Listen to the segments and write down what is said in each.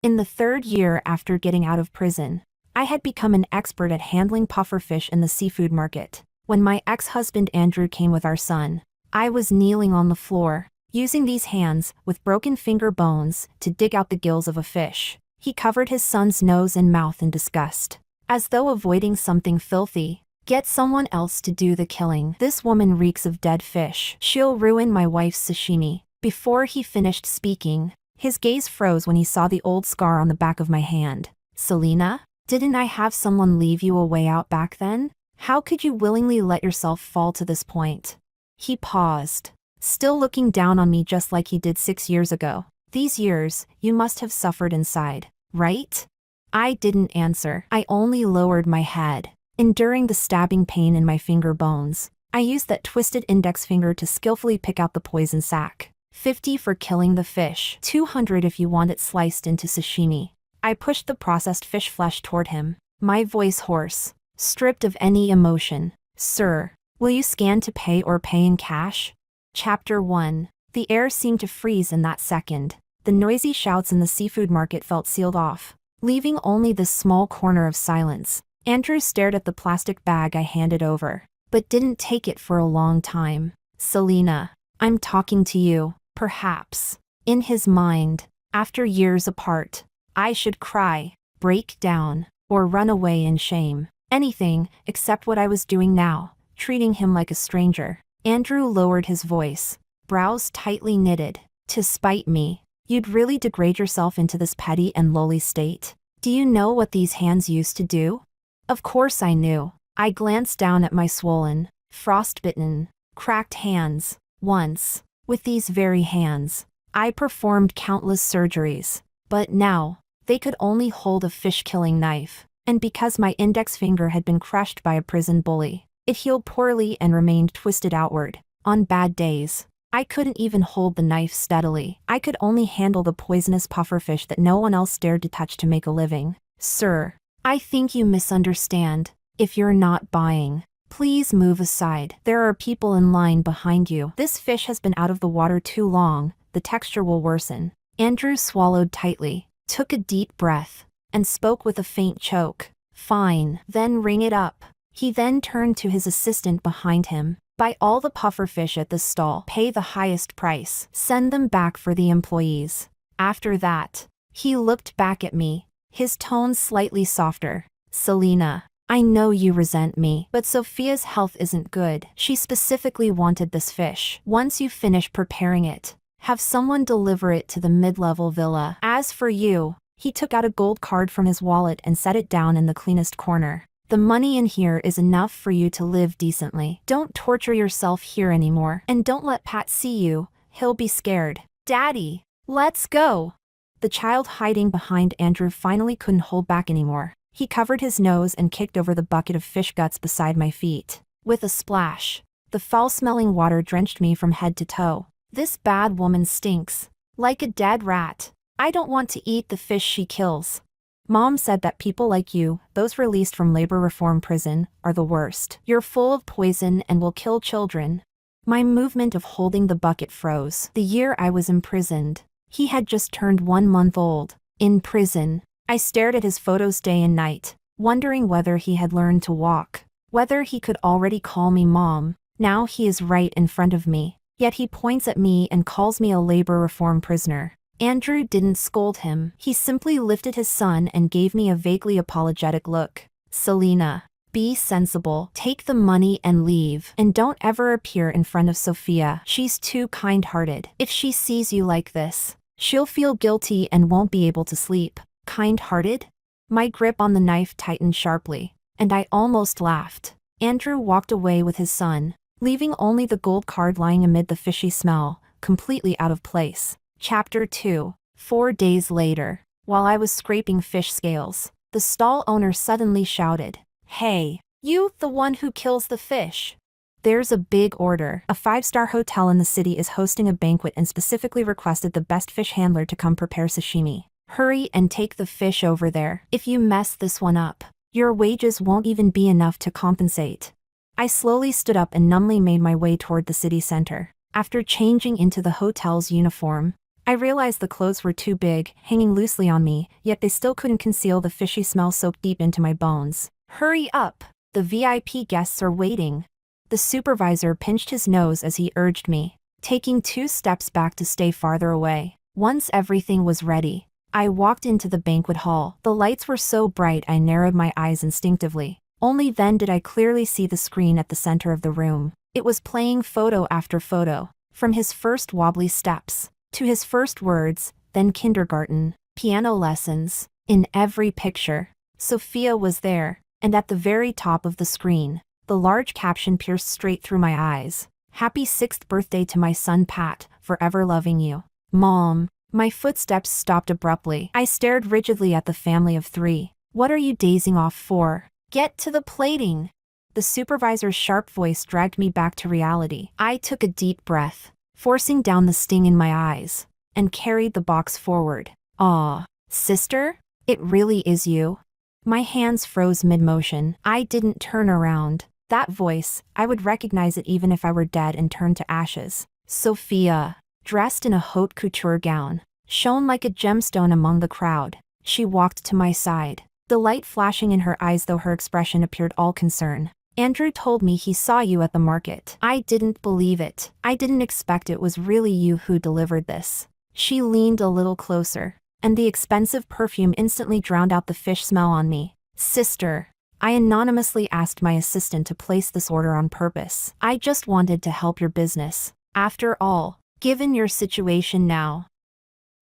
In the third year after getting out of prison, I had become an expert at handling pufferfish in the seafood market. When my ex-husband Andrew came with our son, I was kneeling on the floor, using these hands, with broken finger bones, to dig out the gills of a fish. He covered his son's nose and mouth in disgust, as though avoiding something filthy. Get someone else to do the killing. This woman reeks of dead fish. She'll ruin my wife's sashimi. Before he finished speaking, his gaze froze when he saw the old scar on the back of my hand. Selena, didn't I have someone leave you a way out back then? How could you willingly let yourself fall to this point? He paused, still looking down on me just like he did 6 years ago. These years, you must have suffered inside, right? I didn't answer. I only lowered my head, enduring the stabbing pain in my finger bones. I used that twisted index finger to skillfully pick out the poison sac. 50 for killing the fish. 200 if you want it sliced into sashimi. I pushed the processed fish flesh toward him, my voice hoarse, stripped of any emotion. Sir, will you scan to pay or pay in cash? Chapter 1. The air seemed to freeze in that second. The noisy shouts in the seafood market felt sealed off, leaving only this small corner of silence. Andrew stared at the plastic bag I handed over, but didn't take it for a long time. Selena, I'm talking to you. Perhaps, in his mind, after years apart, I should cry, break down, or run away in shame. Anything except what I was doing now, treating him like a stranger. Andrew lowered his voice, brows tightly knitted. To spite me, you'd really degrade yourself into this petty and lowly state? Do you know what these hands used to do? Of course I knew. I glanced down at my swollen, frostbitten, cracked hands. Once, with these very hands, I performed countless surgeries, but now, they could only hold a fish-killing knife, and because my index finger had been crushed by a prison bully, it healed poorly and remained twisted outward. On bad days, I couldn't even hold the knife steadily. I could only handle the poisonous pufferfish that no one else dared to touch to make a living. Sir, I think you misunderstand. If you're not buying, please move aside. There are people in line behind you. This fish has been out of the water too long. The texture will worsen. Andrew swallowed tightly, took a deep breath, and spoke with a faint choke. Fine, then ring it up. He then turned to his assistant behind him. Buy all the pufferfish at this stall. Pay the highest price. Send them back for the employees. After that, he looked back at me, his tone slightly softer. Selena, I know you resent me, but Sophia's health isn't good. She specifically wanted this fish. Once you finish preparing it, have someone deliver it to the mid-level villa. As for you, he took out a gold card from his wallet and set it down in the cleanest corner. The money in here is enough for you to live decently. Don't torture yourself here anymore. And don't let Pat see you, he'll be scared. Daddy, let's go. The child hiding behind Andrew finally couldn't hold back anymore. He covered his nose and kicked over the bucket of fish guts beside my feet. With a splash, the foul-smelling water drenched me from head to toe. This bad woman stinks. Like a dead rat. I don't want to eat the fish she kills. Mom said that people like you, those released from labor reform prison, are the worst. You're full of poison and will kill children. My movement of holding the bucket froze. The year I was imprisoned, he had just turned 1 month old. In prison, I stared at his photos day and night, wondering whether he had learned to walk, whether he could already call me mom. Now he is right in front of me, yet he points at me and calls me a labor reform prisoner. Andrew didn't scold him. He simply lifted his son and gave me a vaguely apologetic look. Selena, be sensible. Take the money and leave. And don't ever appear in front of Sophia. She's too kind-hearted. If she sees you like this, she'll feel guilty and won't be able to sleep. Kind-hearted? My grip on the knife tightened sharply, and I almost laughed. Andrew walked away with his son, leaving only the gold card lying amid the fishy smell, completely out of place. Chapter 2. 4 days later, while I was scraping fish scales, the stall owner suddenly shouted, "Hey, you, the one who kills the fish. There's a big order. A 5-star hotel in the city is hosting a banquet and specifically requested the best fish handler to come prepare sashimi. Hurry and take the fish over there. If you mess this one up, your wages won't even be enough to compensate." I slowly stood up and numbly made my way toward the city center. After changing into the hotel's uniform, I realized the clothes were too big, hanging loosely on me, yet they still couldn't conceal the fishy smell soaked deep into my bones. Hurry up! The VIP guests are waiting. The supervisor pinched his nose as he urged me, taking 2 steps back to stay farther away. Once everything was ready, I walked into the banquet hall. The lights were so bright I narrowed my eyes instinctively. Only then did I clearly see the screen at the center of the room. It was playing photo after photo, from his first wobbly steps, to his first words, then kindergarten, piano lessons. In every picture, Sophia was there, and at the very top of the screen, the large caption pierced straight through my eyes. Happy 6th birthday to my son Pat, forever loving you. Mom. My footsteps stopped abruptly. I stared rigidly at the family of 3. What are you dazing off for? Get to the plating. The supervisor's sharp voice dragged me back to reality. I took a deep breath, forcing down the sting in my eyes, and carried the box forward. Aw, sister? It really is you? My hands froze mid-motion. I didn't turn around. That voice, I would recognize it even if I were dead and turned to ashes. Sophia, dressed in a haute couture gown, shone like a gemstone among the crowd. She walked to my side, the light flashing in her eyes though her expression appeared all concern. Andrew told me he saw you at the market. I didn't believe it. I didn't expect it was really you who delivered this. She leaned a little closer, and the expensive perfume instantly drowned out the fish smell on me. Sister, I anonymously asked my assistant to place this order on purpose. I just wanted to help your business. After all, given your situation now,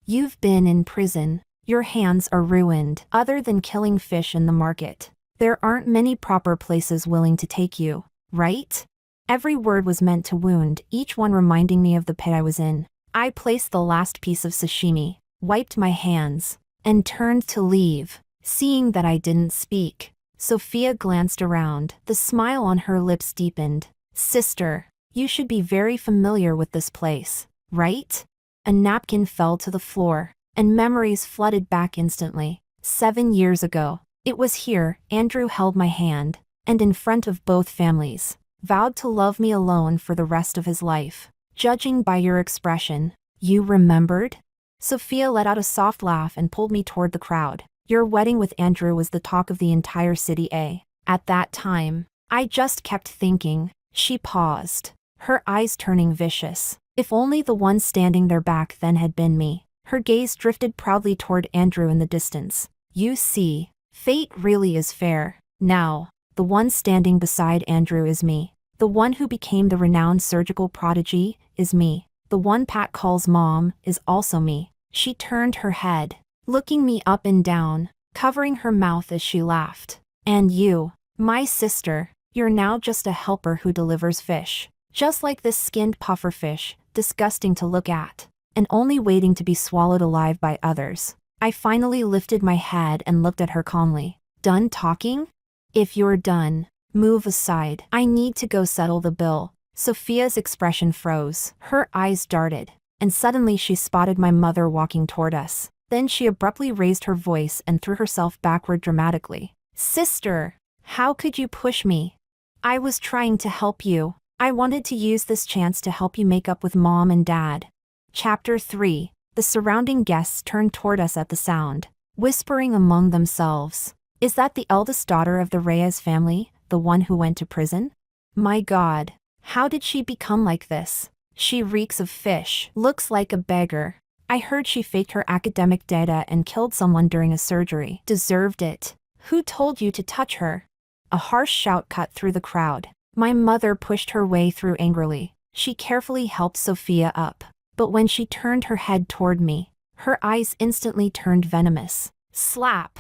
you've been in prison. Your hands are ruined. Other than killing fish in the market, there aren't many proper places willing to take you, right? Every word was meant to wound, each one reminding me of the pit I was in. I placed the last piece of sashimi, wiped my hands, and turned to leave. Seeing that I didn't speak, Sophia glanced around. The smile on her lips deepened. Sister, you should be very familiar with this place, right? A napkin fell to the floor, and memories flooded back instantly. 7 years ago, it was here Andrew held my hand, and in front of both families, vowed to love me alone for the rest of his life. Judging by your expression, you remembered? Sophia let out a soft laugh and pulled me toward the crowd. Your wedding with Andrew was the talk of the entire city, eh? At that time, I just kept thinking. She paused, her eyes turning vicious. If only the one standing there back then had been me. Her gaze drifted proudly toward Andrew in the distance. You see, fate really is fair. Now, the one standing beside Andrew is me. The one who became the renowned surgical prodigy is me. The one Pat calls mom is also me. She turned her head, looking me up and down, covering her mouth as she laughed. And you, my sister, you're now just a helper who delivers fish. Just like this skinned puffer fish, disgusting to look at, and only waiting to be swallowed alive by others. I finally lifted my head and looked at her calmly. Done talking? If you're done, move aside. I need to go settle the bill. Sophia's expression froze. Her eyes darted, and suddenly she spotted my mother walking toward us. Then she abruptly raised her voice and threw herself backward dramatically. Sister, how could you push me? I was trying to help you. I wanted to use this chance to help you make up with Mom and Dad. Chapter 3. The surrounding guests turned toward us at the sound, whispering among themselves. Is that the eldest daughter of the Reyes family, the one who went to prison? My God, how did she become like this? She reeks of fish, looks like a beggar. I heard she faked her academic data and killed someone during a surgery. Deserved it. Who told you to touch her? A harsh shout cut through the crowd. My mother pushed her way through angrily. She carefully helped Sophia up. But when she turned her head toward me, her eyes instantly turned venomous. Slap!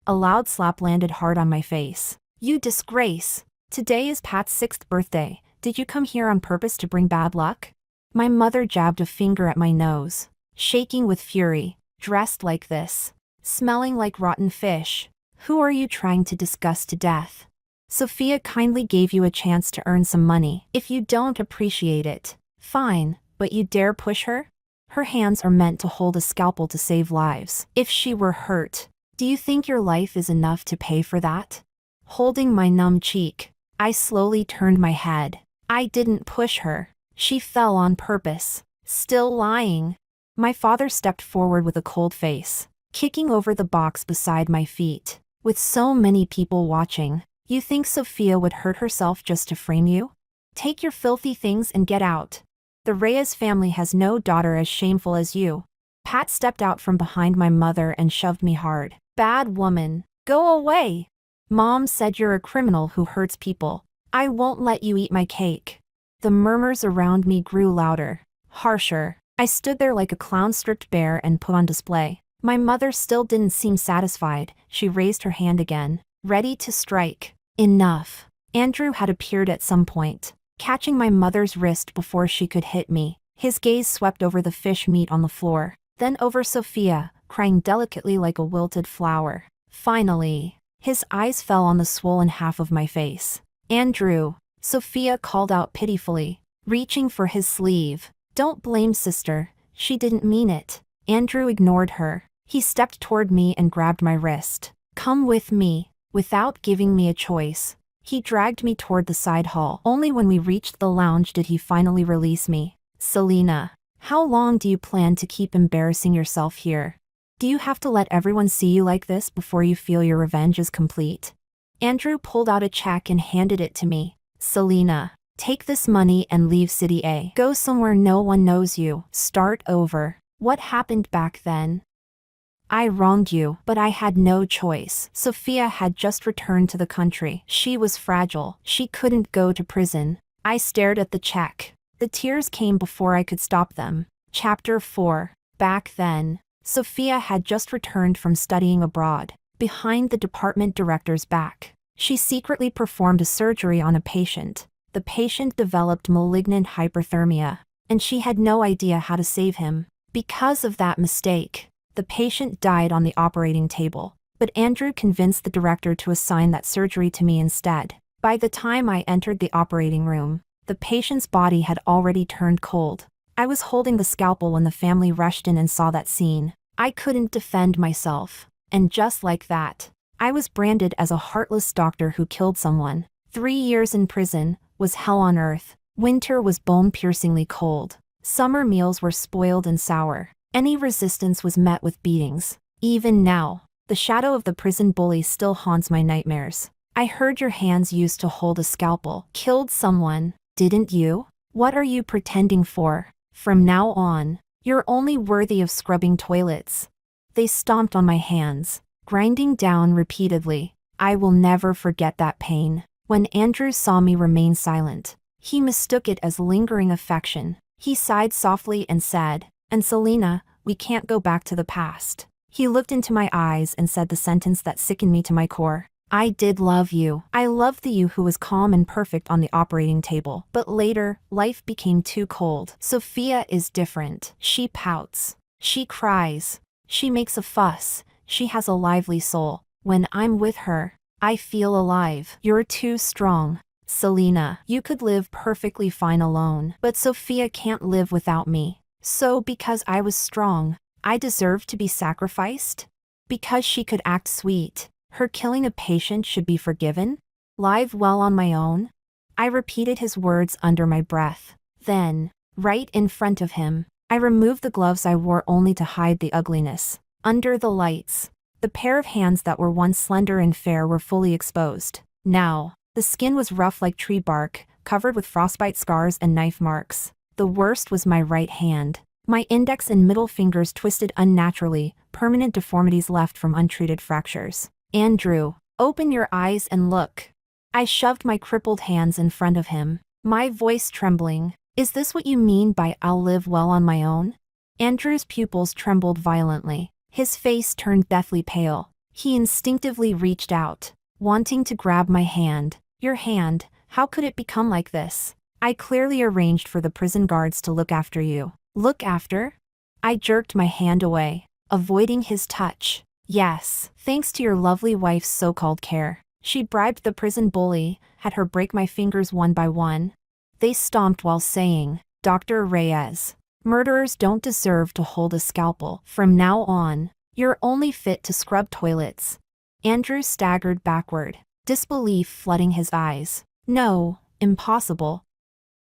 A loud slap landed hard on my face. You disgrace! Today is Pat's 6th birthday. Did you come here on purpose to bring bad luck? My mother jabbed a finger at my nose, shaking with fury. Dressed like this, smelling like rotten fish. Who are you trying to disgust to death? Sophia kindly gave you a chance to earn some money. If you don't appreciate it, fine, but you dare push her? Her hands are meant to hold a scalpel to save lives. If she were hurt, do you think your life is enough to pay for that? Holding my numb cheek, I slowly turned my head. I didn't push her. She fell on purpose. Still lying. My father stepped forward with a cold face, kicking over the box beside my feet. With so many people watching, you think Sophia would hurt herself just to frame you? Take your filthy things and get out. The Reyes family has no daughter as shameful as you. Pat stepped out from behind my mother and shoved me hard. Bad woman, go away. Mom said you're a criminal who hurts people. I won't let you eat my cake. The murmurs around me grew louder, harsher. I stood there like a clown-stripped bear and put on display. My mother still didn't seem satisfied. She raised her hand again, ready to strike. Enough. Andrew had appeared at some point, catching my mother's wrist before she could hit me. His gaze swept over the fish meat on the floor, then over Sophia, crying delicately like a wilted flower. Finally, his eyes fell on the swollen half of my face. Andrew, Sophia called out pitifully, reaching for his sleeve. Don't blame sister, she didn't mean it. Andrew ignored her. He stepped toward me and grabbed my wrist. Come with me. Without giving me a choice, he dragged me toward the side hall. Only when we reached the lounge did he finally release me. Selena, how long do you plan to keep embarrassing yourself here? Do you have to let everyone see you like this before you feel your revenge is complete? Andrew pulled out a check and handed it to me. Selena, take this money and leave City A. Go somewhere no one knows you. Start over. What happened back then? I wronged you, but I had no choice. Sophia had just returned to the country. She was fragile. She couldn't go to prison. I stared at the check. The tears came before I could stop them. Chapter 4. Back then, Sophia had just returned from studying abroad. Behind the department director's back, she secretly performed a surgery on a patient. The patient developed malignant hyperthermia, and she had no idea how to save him. Because of that mistake, the patient died on the operating table, but Andrew convinced the director to assign that surgery to me instead. By the time I entered the operating room, the patient's body had already turned cold. I was holding the scalpel when the family rushed in and saw that scene. I couldn't defend myself, and just like that, I was branded as a heartless doctor who killed someone. 3 years in prison was hell on earth. Winter was bone-piercingly cold. Summer meals were spoiled and sour. Any resistance was met with beatings. Even now, the shadow of the prison bully still haunts my nightmares. I heard your hands used to hold a scalpel. Killed someone, didn't you? What are you pretending for? From now on, you're only worthy of scrubbing toilets. They stomped on my hands, grinding down repeatedly. I will never forget that pain. When Andrew saw me remain silent, he mistook it as lingering affection. He sighed softly and said, "And Selena, we can't go back to the past." He looked into my eyes and said the sentence that sickened me to my core. I did love you. I loved the you who was calm and perfect on the operating table. But later, life became too cold. Sophia is different. She pouts. She cries. She makes a fuss. She has a lively soul. When I'm with her, I feel alive. You're too strong. Selena, you could live perfectly fine alone, but Sophia can't live without me. So because I was strong, I deserve to be sacrificed? Because she could act sweet, her killing a patient should be forgiven? Live well on my own? I repeated his words under my breath. Then, right in front of him, I removed the gloves I wore only to hide the ugliness. Under the lights, the pair of hands that were once slender and fair were fully exposed. Now, the skin was rough like tree bark, covered with frostbite scars and knife marks. The worst was my right hand. My index and middle fingers twisted unnaturally, permanent deformities left from untreated fractures. Andrew, open your eyes and look. I shoved my crippled hands in front of him, my voice trembling. Is this what you mean by I'll live well on my own? Andrew's pupils trembled violently. His face turned deathly pale. He instinctively reached out, wanting to grab my hand. Your hand, how could it become like this? I clearly arranged for the prison guards to look after you. Look after? I jerked my hand away, avoiding his touch. Yes, thanks to your lovely wife's so-called care. She bribed the prison bully, had her break my fingers one by one. They stomped while saying, "Dr. Reyes, murderers don't deserve to hold a scalpel. From now on, you're only fit to scrub toilets." Andrew staggered backward, disbelief flooding his eyes. No, impossible.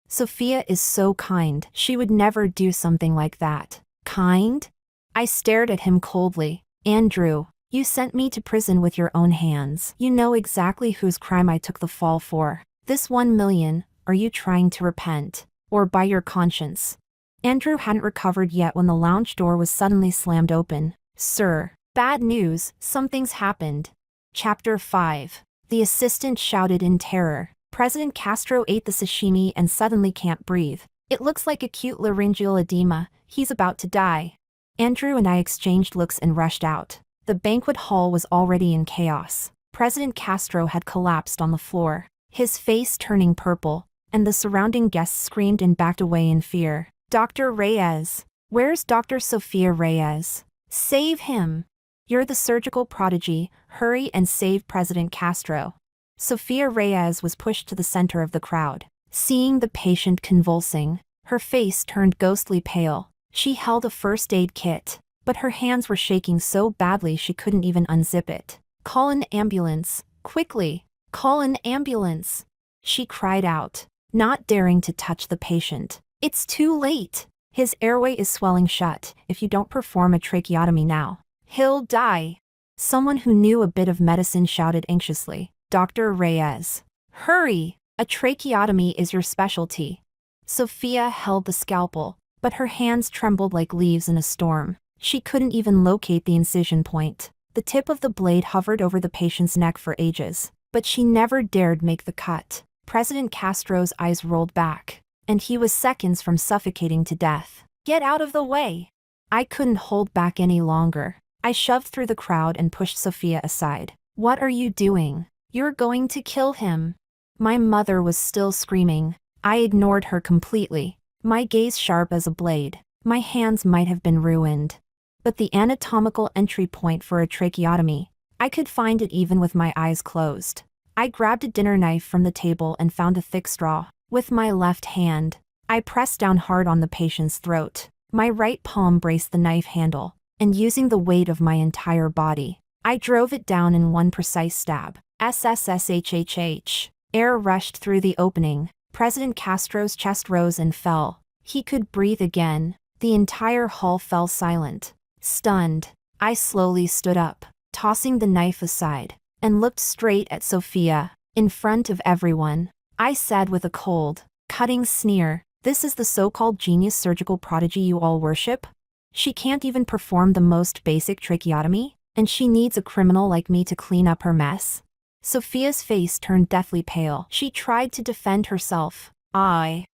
Sophia is so kind. She would never do something like that. Kind? I stared at him coldly. Andrew, you sent me to prison with your own hands. You know exactly whose crime I took the fall for. This 1 million, are you trying to repent? Or by your conscience? Andrew hadn't recovered yet when the lounge door was suddenly slammed open. Sir, bad news, something's happened. Chapter 5. The assistant shouted in terror. President Castro ate the sashimi and suddenly can't breathe. It looks like acute laryngeal edema. He's about to die. Andrew and I exchanged looks and rushed out. The banquet hall was already in chaos. President Castro had collapsed on the floor, his face turning purple, and the surrounding guests screamed and backed away in fear. Dr. Reyes. Where's Dr. Sofia Reyes? Save him. You're the surgical prodigy. Hurry and save President Castro. Sofia Reyes was pushed to the center of the crowd. Seeing the patient convulsing, her face turned ghostly pale. She held a first aid kit, but her hands were shaking so badly she couldn't even unzip it. Call an ambulance, quickly. Call an ambulance. She cried out, not daring to touch the patient. It's too late. His airway is swelling shut. If you don't perform a tracheotomy now, he'll die. Someone who knew a bit of medicine shouted anxiously, Dr. Reyes. Hurry! A tracheotomy is your specialty. Sophia held the scalpel, but her hands trembled like leaves in a storm. She couldn't even locate the incision point. The tip of the blade hovered over the patient's neck for ages, but she never dared make the cut. President Castro's eyes rolled back, and he was seconds from suffocating to death. Get out of the way! I couldn't hold back any longer. I shoved through the crowd and pushed Sophia aside. What are you doing? You're going to kill him. My mother was still screaming. I ignored her completely, my gaze sharp as a blade. My hands might have been ruined, but the anatomical entry point for a tracheotomy, I could find it even with my eyes closed. I grabbed a dinner knife from the table and found a thick straw. With my left hand, I pressed down hard on the patient's throat. My right palm braced the knife handle, and using the weight of my entire body, I drove it down in one precise stab. SSSHHH. Air rushed through the opening. President Castro's chest rose and fell. He could breathe again. The entire hall fell silent. Stunned, I slowly stood up, tossing the knife aside, and looked straight at Sophia. In front of everyone, I said with a cold, cutting sneer, this is the so-called genius surgical prodigy you all worship? She can't even perform the most basic tracheotomy, and she needs a criminal like me to clean up her mess? Sophia's face turned deathly pale. She tried to defend herself. I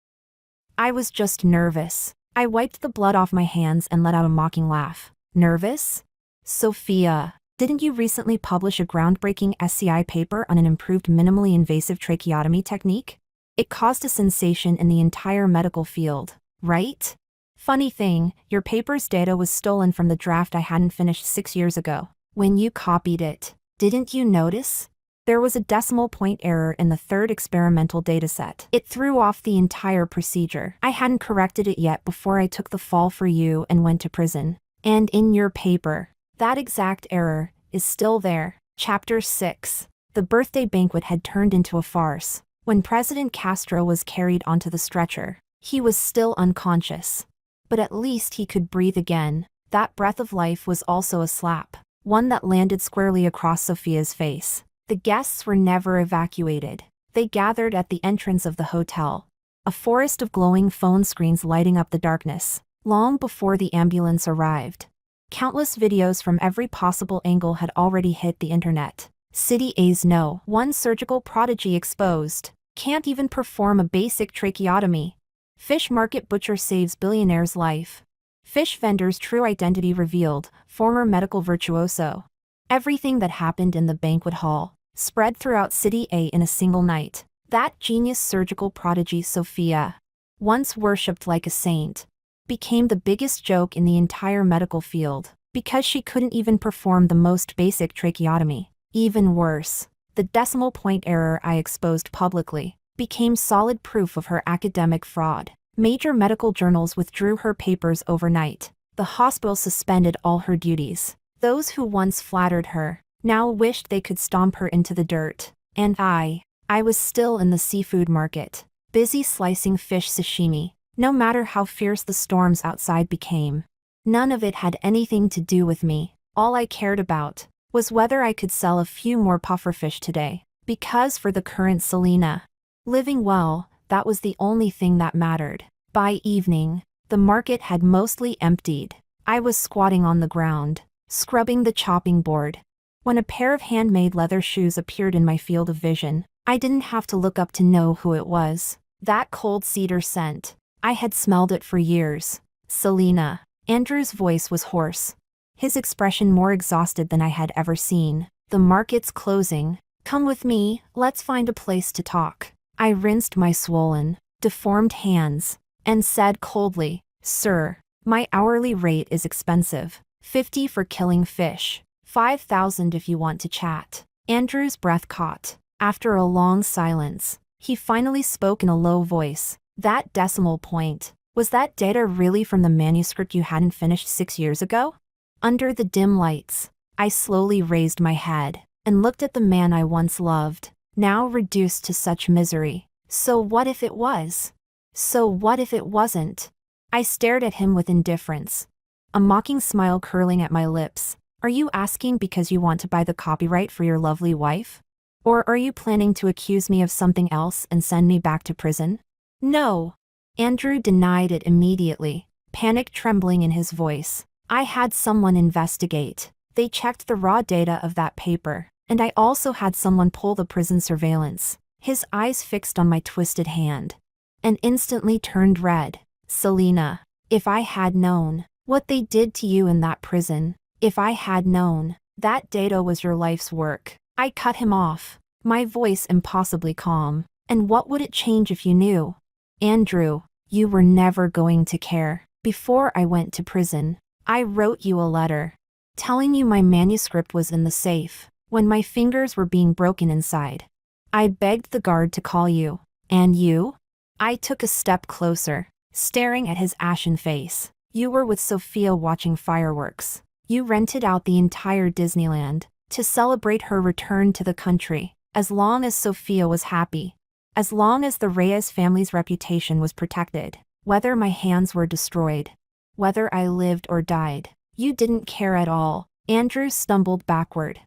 was just nervous. I wiped the blood off my hands and let out a mocking laugh. Nervous? Sophia, didn't you recently publish a groundbreaking SCI paper on an improved minimally invasive tracheotomy technique? It caused a sensation in the entire medical field, right? Funny thing, your paper's data was stolen from the draft I hadn't finished 6 years ago. When you copied it, didn't you notice? There was a decimal point error in the third experimental dataset. It threw off the entire procedure. I hadn't corrected it yet before I took the fall for you and went to prison. And in your paper, that exact error is still there. Chapter 6. The birthday banquet had turned into a farce. When President Castro was carried onto the stretcher, he was still unconscious. But at least he could breathe again. That breath of life was also a slap, one that landed squarely across Sophia's face. The guests were never evacuated. They gathered at the entrance of the hotel, a forest of glowing phone screens lighting up the darkness, long before the ambulance arrived. Countless videos from every possible angle had already hit the internet. City A's no. One surgical prodigy exposed. Can't even perform a basic tracheotomy. Fish market butcher saves billionaire's life. Fish vendor's true identity revealed, former medical virtuoso. Everything that happened in the banquet hall spread throughout City A in a single night. That genius surgical prodigy Sophia, once worshipped like a saint, became the biggest joke in the entire medical field because she couldn't even perform the most basic tracheotomy. Even worse, the decimal point error I exposed publicly became solid proof of her academic fraud. Major medical journals withdrew her papers overnight. The hospital suspended all her duties. Those who once flattered her now wished they could stomp her into the dirt. And I was still in the seafood market, busy slicing fish sashimi, no matter how fierce the storms outside became. None of it had anything to do with me. All I cared about was whether I could sell a few more pufferfish today. Because for the current Selena, living well, that was the only thing that mattered. By evening, the market had mostly emptied. I was squatting on the ground, scrubbing the chopping board, when a pair of handmade leather shoes appeared in my field of vision. I didn't have to look up to know who it was. That cold cedar scent. I had smelled it for years. Selena. Andrew's voice was hoarse, his expression more exhausted than I had ever seen. The market's closing. Come with me, let's find a place to talk. I rinsed my swollen, deformed hands, and said coldly, Sir, my hourly rate is expensive. 50 for killing fish. 5,000 if you want to chat. Andrew's breath caught. After a long silence, he finally spoke in a low voice. That decimal point. Was that data really from the manuscript you hadn't finished 6 years ago? Under the dim lights, I slowly raised my head and looked at the man I once loved, now reduced to such misery. So what if it was? So what if it wasn't? I stared at him with indifference, a mocking smile curling at my lips. Are you asking because you want to buy the copyright for your lovely wife? Or are you planning to accuse me of something else and send me back to prison? No. Andrew denied it immediately, panic trembling in his voice. I had someone investigate. They checked the raw data of that paper, and I also had someone pull the prison surveillance. His eyes fixed on my twisted hand, and instantly turned red. Selena, if I had known what they did to you in that prison, if I had known that data was your life's work. I cut him off, my voice impossibly calm. And what would it change if you knew? Andrew, you were never going to care. Before I went to prison, I wrote you a letter, telling you my manuscript was in the safe, when my fingers were being broken inside. I begged the guard to call you. And you? I took a step closer, staring at his ashen face. You were with Sophia watching fireworks. You rented out the entire Disneyland to celebrate her return to the country. As long as Sophia was happy, as long as the Reyes family's reputation was protected, whether my hands were destroyed, whether I lived or died, you didn't care at all. Andrew stumbled backward,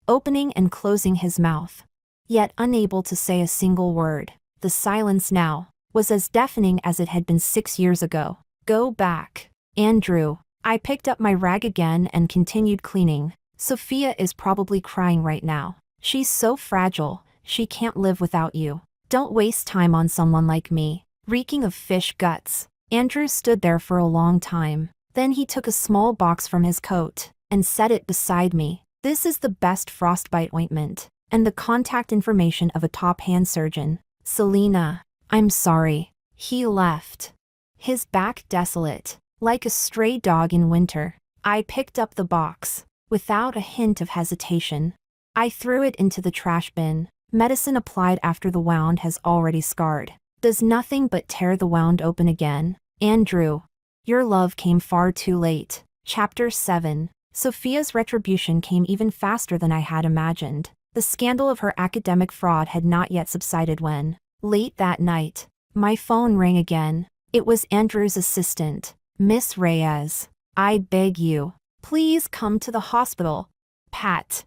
opening and closing his mouth, yet unable to say a single word. The silence now was as deafening as it had been 6 years ago. Go back, Andrew. I picked up my rag again and continued cleaning. Sophia is probably crying right now. She's so fragile, she can't live without you. Don't waste time on someone like me, reeking of fish guts. Andrew stood there for a long time. Then he took a small box from his coat and set it beside me. This is the best frostbite ointment, and the contact information of a top hand surgeon. Selena, I'm sorry. He left, his back desolate, like a stray dog in winter. I picked up the box, without a hint of hesitation. I threw it into the trash bin. Medicine applied after the wound has already scarred. Does nothing but tear the wound open again. Andrew, your love came far too late. Chapter 7. Sophia's retribution came even faster than I had imagined. The scandal of her academic fraud had not yet subsided when, late that night, my phone rang again. It was Andrew's assistant, Miss Reyes. I beg you, please come to the hospital. Pat.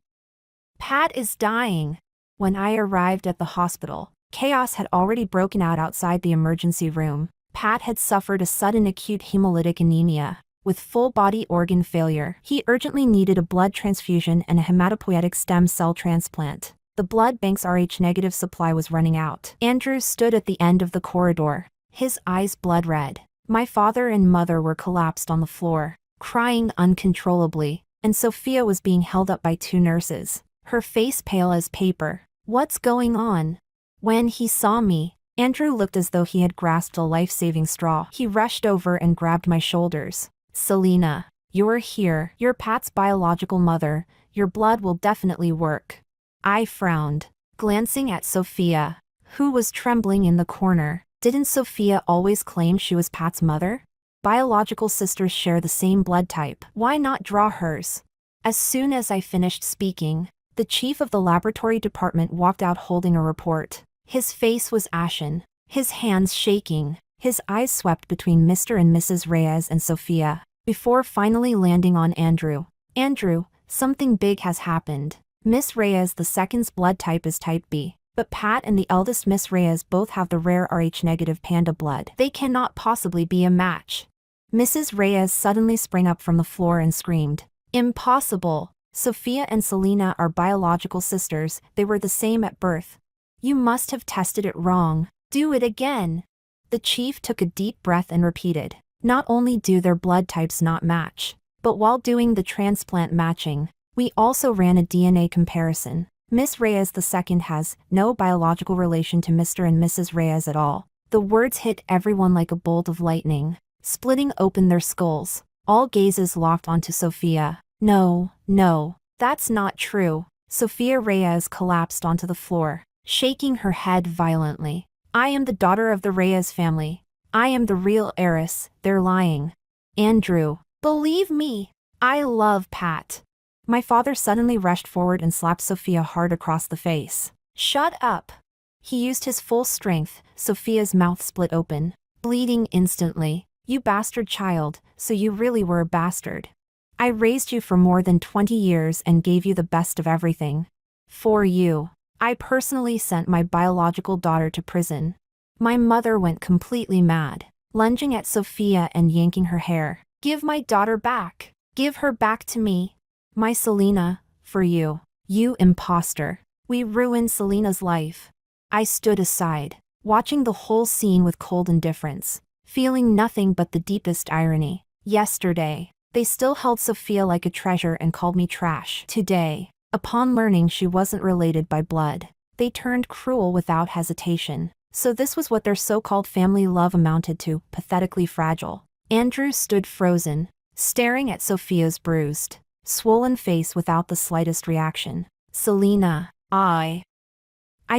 Pat is dying. When I arrived at the hospital, chaos had already broken out outside the emergency room. Pat had suffered a sudden acute hemolytic anemia, with full-body organ failure. He urgently needed a blood transfusion and a hematopoietic stem cell transplant. The blood bank's Rh-negative supply was running out. Andrew stood at the end of the corridor, his eyes blood red. My father and mother were collapsed on the floor, crying uncontrollably, and Sophia was being held up by 2 nurses, her face pale as paper. What's going on? When he saw me, Andrew looked as though he had grasped a life-saving straw. He rushed over and grabbed my shoulders. Selena, you're here. You're Pat's biological mother. Your blood will definitely work. I frowned, glancing at Sophia, who was trembling in the corner. Didn't Sophia always claim she was Pat's mother? Biological sisters share the same blood type. Why not draw hers? As soon as I finished speaking, the chief of the laboratory department walked out holding a report. His face was ashen, his hands shaking, his eyes swept between Mr. and Mrs. Reyes and Sophia. before finally landing on Andrew. Andrew, something big has happened. Miss Reyes II's blood type is type B, but Pat and the eldest Miss Reyes both have the rare Rh-negative panda blood. They cannot possibly be a match. Mrs. Reyes suddenly sprang up from the floor and screamed, "Impossible! Sophia and Selena are biological sisters, they were the same at birth. You must have tested it wrong. Do it again." The chief took a deep breath and repeated, "Not only do their blood types not match, but while doing the transplant matching, we also ran a DNA comparison. Miss Reyes II has no biological relation to Mr. and Mrs. Reyes at all." The words hit everyone like a bolt of lightning, splitting open their skulls. All gazes locked onto Sophia. "No, no, that's not true." Sophia Reyes collapsed onto the floor, shaking her head violently. "I am the daughter of the Reyes family. I am the real heiress, they're lying." "Andrew, believe me, I love Pat." My father suddenly rushed forward and slapped Sophia hard across the face. "Shut up." He used his full strength. Sophia's mouth split open, bleeding instantly. "You bastard child, so you really were a bastard. I raised you for more than 20 years and gave you the best of everything. For you, I personally sent my biological daughter to prison." My mother went completely mad, lunging at Sophia and yanking her hair. "Give my daughter back. Give her back to me. My Selena, for you. You imposter. We ruined Selena's life." I stood aside, watching the whole scene with cold indifference, feeling nothing but the deepest irony. Yesterday, they still held Sophia like a treasure and called me trash. Today, upon learning she wasn't related by blood, they turned cruel without hesitation. So this was what their so-called family love amounted to, pathetically fragile. Andrew stood frozen, staring at Sophia's bruised, swollen face without the slightest reaction. "Selena, I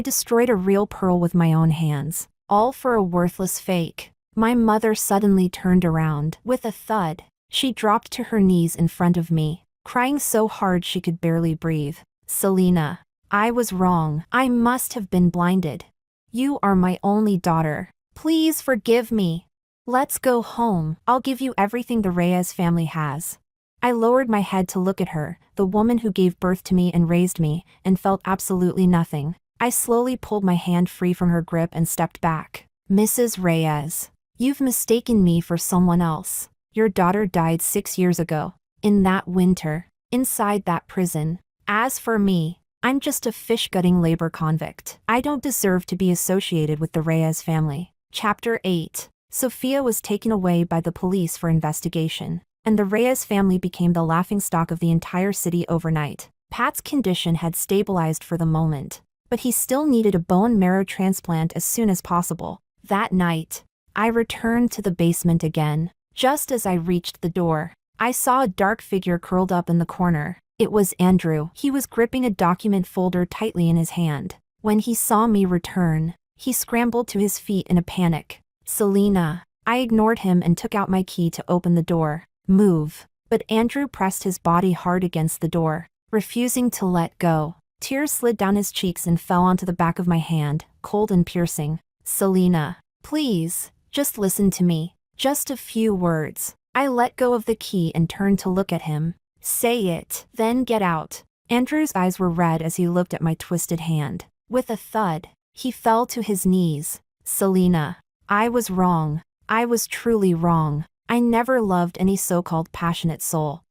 destroyed a real pearl with my own hands, all for a worthless fake." My mother suddenly turned around. With a thud, she dropped to her knees in front of me, crying so hard she could barely breathe. "Selena, I was wrong. I must have been blinded. You are my only daughter. Please forgive me. Let's go home. I'll give you everything the Reyes family has." I lowered my head to look at her, the woman who gave birth to me and raised me, and felt absolutely nothing. I slowly pulled my hand free from her grip and stepped back. "Mrs. Reyes, you've mistaken me for someone else. Your daughter died 6 years ago, in that winter, inside that prison. As for me, I'm just a fish-gutting labor convict. I don't deserve to be associated with the Reyes family." Chapter 8. Sophia was taken away by the police for investigation, and the Reyes family became the laughingstock of the entire city overnight. Pat's condition had stabilized for the moment, but he still needed a bone marrow transplant as soon as possible. That night, I returned to the basement again. Just as I reached the door, I saw a dark figure curled up in the corner. It was Andrew. He was gripping a document folder tightly in his hand. When he saw me return, he scrambled to his feet in a panic. "Selena." I ignored him and took out my key to open the door. "Move." But Andrew pressed his body hard against the door, refusing to let go. Tears slid down his cheeks and fell onto the back of my hand, cold and piercing. "Selena, please, just listen to me. Just a few words." I let go of the key and turned to look at him. "Say it, then get out." Andrew's eyes were red as he looked at my twisted hand. With a thud, he fell to his knees. "Selena, I was wrong. I was truly wrong. I never loved any so-called passionate soul.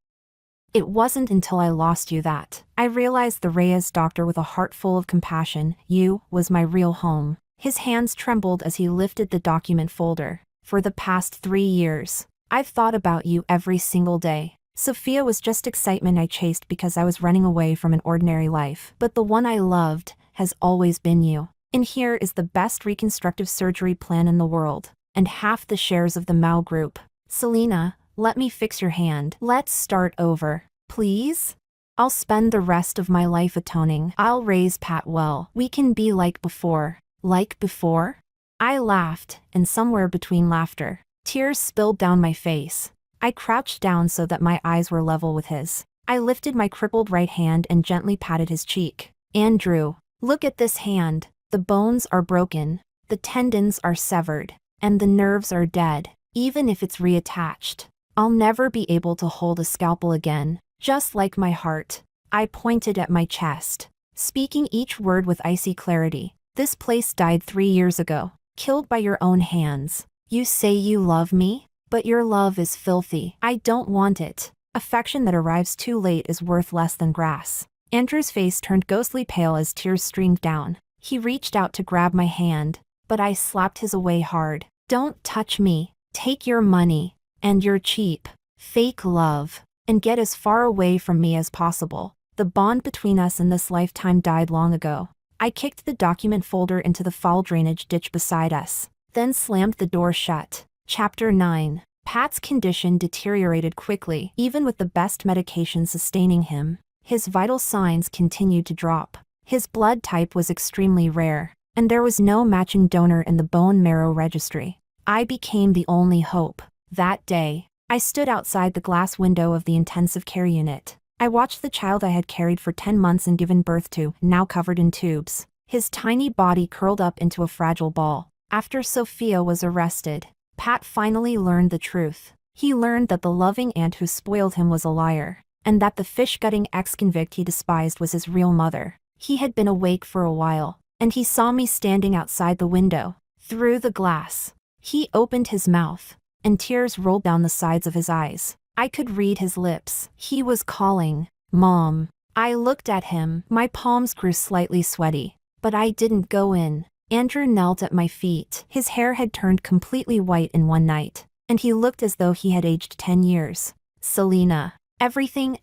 It wasn't until I lost you that I realized the Reyes doctor with a heart full of compassion, you, was my real home." His hands trembled as he lifted the document folder. "For the past 3 years, I've thought about you every single day. Sophia was just excitement I chased because I was running away from an ordinary life. But the one I loved has always been you. And here is the best reconstructive surgery plan in the world, and half the shares of the Mao Group. Selena, let me fix your hand. Let's start over, please. I'll spend the rest of my life atoning. I'll raise Pat well. We can be like before." Like before? I laughed, and somewhere between laughter, tears spilled down my face. I crouched down so that my eyes were level with his. I lifted my crippled right hand and gently patted his cheek. "Andrew, look at this hand. The bones are broken, the tendons are severed, and the nerves are dead. Even if it's reattached, I'll never be able to hold a scalpel again, just like my heart. I pointed at my chest, speaking each word with icy clarity. This place died 3 years ago, killed by your own hands. You say you love me, but your love is filthy. I don't want it. Affection that arrives too late is worth less than grass. Andrew's face turned ghostly pale as tears streamed down. He reached out to grab my hand, but I slapped his away hard. Don't touch me. Take your money and your cheap, fake love, and get as far away from me as possible. The bond between us in this lifetime died long ago. I kicked the document folder into the foul drainage ditch beside us, then slammed the door shut. Chapter 9. Pat's condition deteriorated quickly, even with the best medication sustaining him. His vital signs continued to drop. His blood type was extremely rare, and there was no matching donor in the bone marrow registry. I became the only hope. That day, I stood outside the glass window of the intensive care unit. I watched the child I had carried for 10 months and given birth to, now covered in tubes, his tiny body curled up into a fragile ball. After Sophia was arrested, Pat finally learned the truth. He learned that the loving aunt who spoiled him was a liar, and that the fish-gutting ex-convict he despised was his real mother. He had been awake for a while, and he saw me standing outside the window, through the glass. He opened his mouth, and tears rolled down the sides of his eyes. I could read his lips. He was calling, Mom. I looked at him. My palms grew slightly sweaty, but I didn't go in. Andrew knelt at my feet. His hair had turned completely white in one night, and he looked as though he had aged 10 years. Selena, everything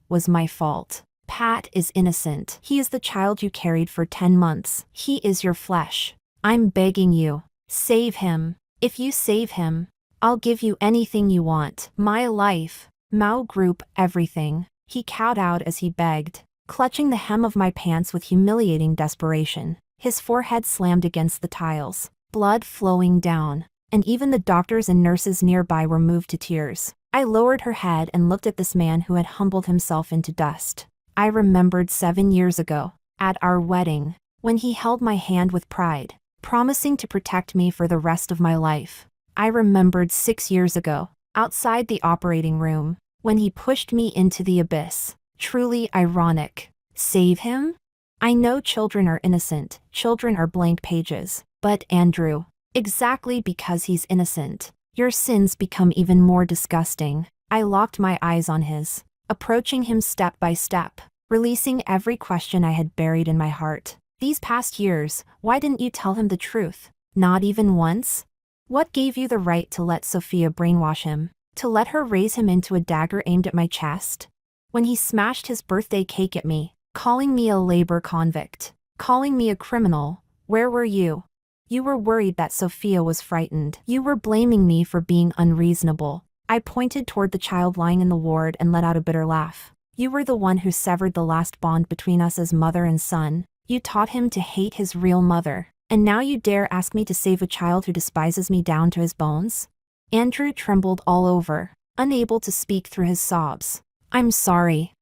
was my fault. Pat is innocent. He is the child you carried for 10 months. He is your flesh. I'm begging you, save him. If you save him, I'll give you anything you want. My life, Mao Group, everything. He cowed out as he begged, clutching the hem of my pants with humiliating desperation. His forehead slammed against the tiles, blood flowing down, and even the doctors and nurses nearby were moved to tears. I lowered her head and looked at this man who had humbled himself into dust. I remembered 7 years ago, at our wedding, when he held my hand with pride, promising to protect me for the rest of my life. I remembered 6 years ago, outside the operating room, when he pushed me into the abyss. Truly ironic. Save him? I know children are innocent, children are blank pages. But Andrew, exactly because he's innocent, your sins become even more disgusting. I locked my eyes on his, approaching him step by step, releasing every question I had buried in my heart. These past years, why didn't you tell him the truth? Not even once? What gave you the right to let Sophia brainwash him? To let her raise him into a dagger aimed at my chest? When he smashed his birthday cake at me, calling me a labor convict, calling me a criminal, where were you? You were worried that Sophia was frightened. You were blaming me for being unreasonable. I pointed toward the child lying in the ward and let out a bitter laugh. You were the one who severed the last bond between us as mother and son. You taught him to hate his real mother. And now you dare ask me to save a child who despises me down to his bones? Andrew trembled all over, unable to speak through his sobs. I'm sorry.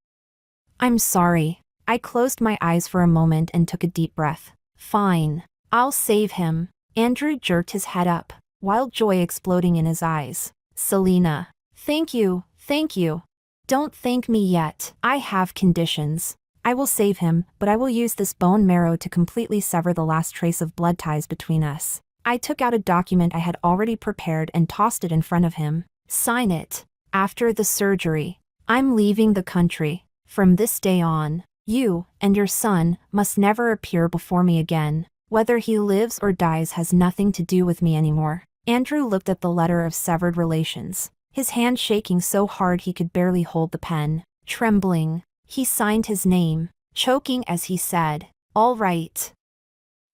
I'm sorry. I closed my eyes for a moment and took a deep breath. Fine. I'll save him. Andrew jerked his head up, wild joy exploding in his eyes. Selena. Thank you. Don't thank me yet. I have conditions. I will save him, but I will use this bone marrow to completely sever the last trace of blood ties between us. I took out a document I had already prepared and tossed it in front of him. Sign it. After the surgery, I'm leaving the country. From this day on, you and your son must never appear before me again. Whether he lives or dies has nothing to do with me anymore. Andrew looked at the letter of severed relations, his hand shaking so hard he could barely hold the pen. Trembling, he signed his name, choking as he said, "All right.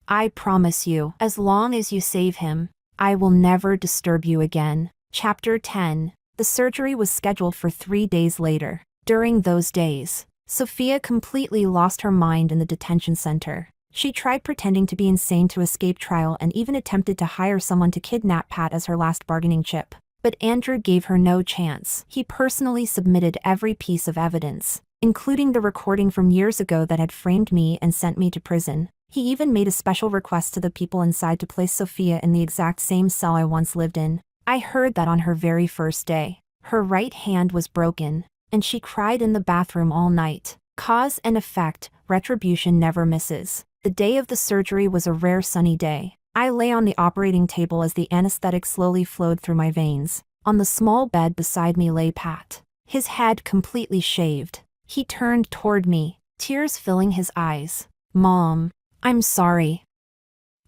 I promise you, as long as you save him, I will never disturb you again." Chapter 10. The surgery was scheduled for 3 days later. During those days, Sophia completely lost her mind in the detention center. She tried pretending to be insane to escape trial and even attempted to hire someone to kidnap Pat as her last bargaining chip. But Andrew gave her no chance. He personally submitted every piece of evidence, including the recording from years ago that had framed me and sent me to prison. He even made a special request to the people inside to place Sophia in the exact same cell I once lived in. I heard that on her very first day. Her right hand was broken, and she cried in the bathroom all night. Cause and effect, retribution never misses. The day of the surgery was a rare sunny day. I lay on the operating table as the anesthetic slowly flowed through my veins. On the small bed beside me lay Pat, his head completely shaved. He turned toward me, tears filling his eyes. "Mom, I'm sorry.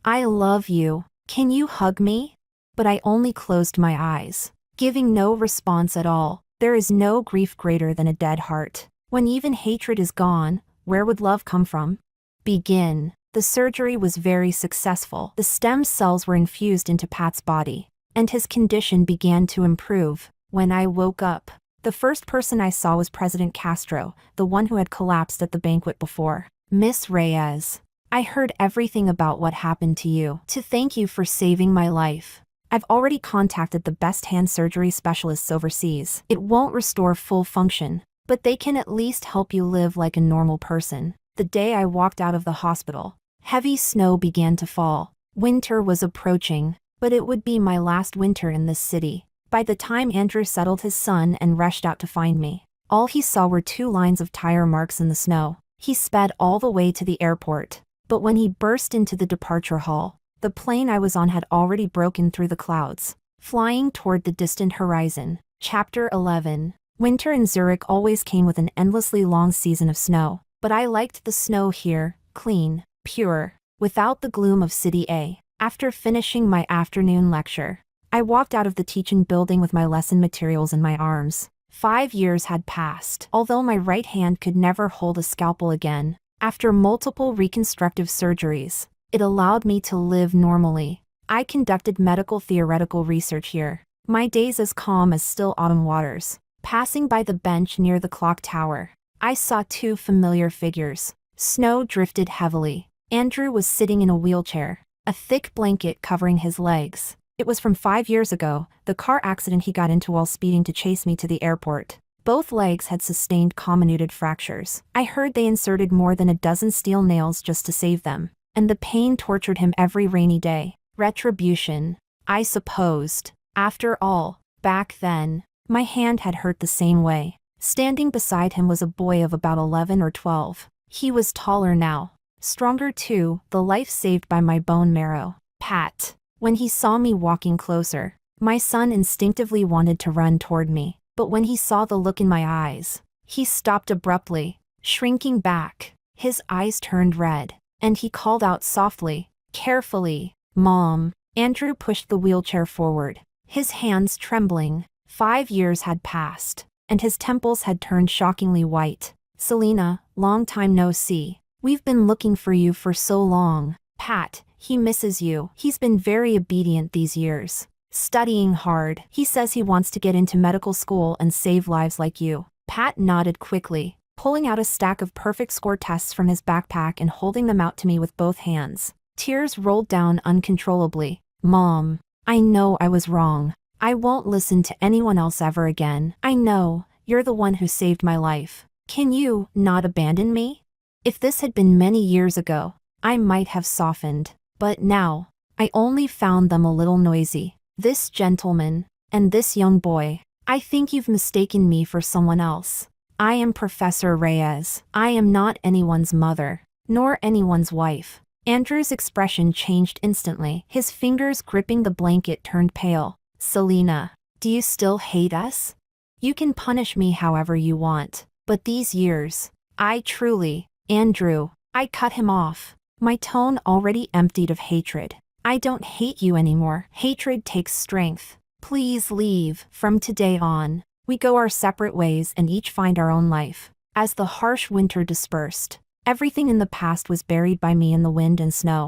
I love you. Can you hug me?" But I only closed my eyes, giving no response at all. There is no grief greater than a dead heart. When even hatred is gone, where would love come from? Begin. The surgery was very successful. The stem cells were infused into Pat's body, and his condition began to improve. When I woke up, the first person I saw was President Castro, the one who had collapsed at the banquet before. "Miss Reyes, I heard everything about what happened to you. To thank you for saving my life, I've already contacted the best hand surgery specialists overseas. It won't restore full function, but they can at least help you live like a normal person." The day I walked out of the hospital, heavy snow began to fall. Winter was approaching, but it would be my last winter in this city. By the time Andrew settled his son and rushed out to find me, all he saw were 2 lines of tire marks in the snow. He sped all the way to the airport, but when he burst into the departure hall, the plane I was on had already broken through the clouds, flying toward the distant horizon. Chapter 11. Winter in Zurich always came with an endlessly long season of snow, but I liked the snow here, clean, pure, without the gloom of City A. After finishing my afternoon lecture, I walked out of the teaching building with my lesson materials in my arms. 5 years had passed. Although my right hand could never hold a scalpel again, after multiple reconstructive surgeries, it allowed me to live normally. I conducted medical theoretical research here, my days as calm as still autumn waters. Passing by the bench near the clock tower, I saw 2 familiar figures. Snow drifted heavily. Andrew was sitting in a wheelchair, a thick blanket covering his legs. It was from 5 years ago, the car accident he got into while speeding to chase me to the airport. Both legs had sustained comminuted fractures. I heard they inserted more than a dozen steel nails just to save them, and the pain tortured him every rainy day. Retribution, I supposed. After all, back then, my hand had hurt the same way. Standing beside him was a boy of about 11 or 12. He was taller now, stronger too, the life saved by my bone marrow. Pat. When he saw me walking closer, my son instinctively wanted to run toward me, but when he saw the look in my eyes, he stopped abruptly, shrinking back. His eyes turned red, and he called out softly, carefully, "Mom." Andrew pushed the wheelchair forward, his hands trembling. 5 years had passed, and his temples had turned shockingly white. "Selena, long time no see. We've been looking for you for so long." "Pat, he misses you. He's been very obedient these years, studying hard. He says he wants to get into medical school and save lives like you." Pat nodded quickly, pulling out a stack of perfect score tests from his backpack and holding them out to me with both hands. Tears rolled down uncontrollably. "Mom, I know I was wrong. I won't listen to anyone else ever again. I know, you're the one who saved my life. Can you not abandon me?" If this had been many years ago, I might have softened, but now, I only found them a little noisy. "This gentleman, and this young boy, I think you've mistaken me for someone else. I am Professor Reyes. I am not anyone's mother, nor anyone's wife." Andrew's expression changed instantly. His fingers gripping the blanket turned pale. "Selena, do you still hate us? You can punish me however you want, but these years, I truly..." "Andrew," I cut him off, my tone already emptied of hatred. "I don't hate you anymore. Hatred takes strength. Please leave. From today on, we go our separate ways and each find our own life." As the harsh winter dispersed, everything in the past was buried by me in the wind and snow.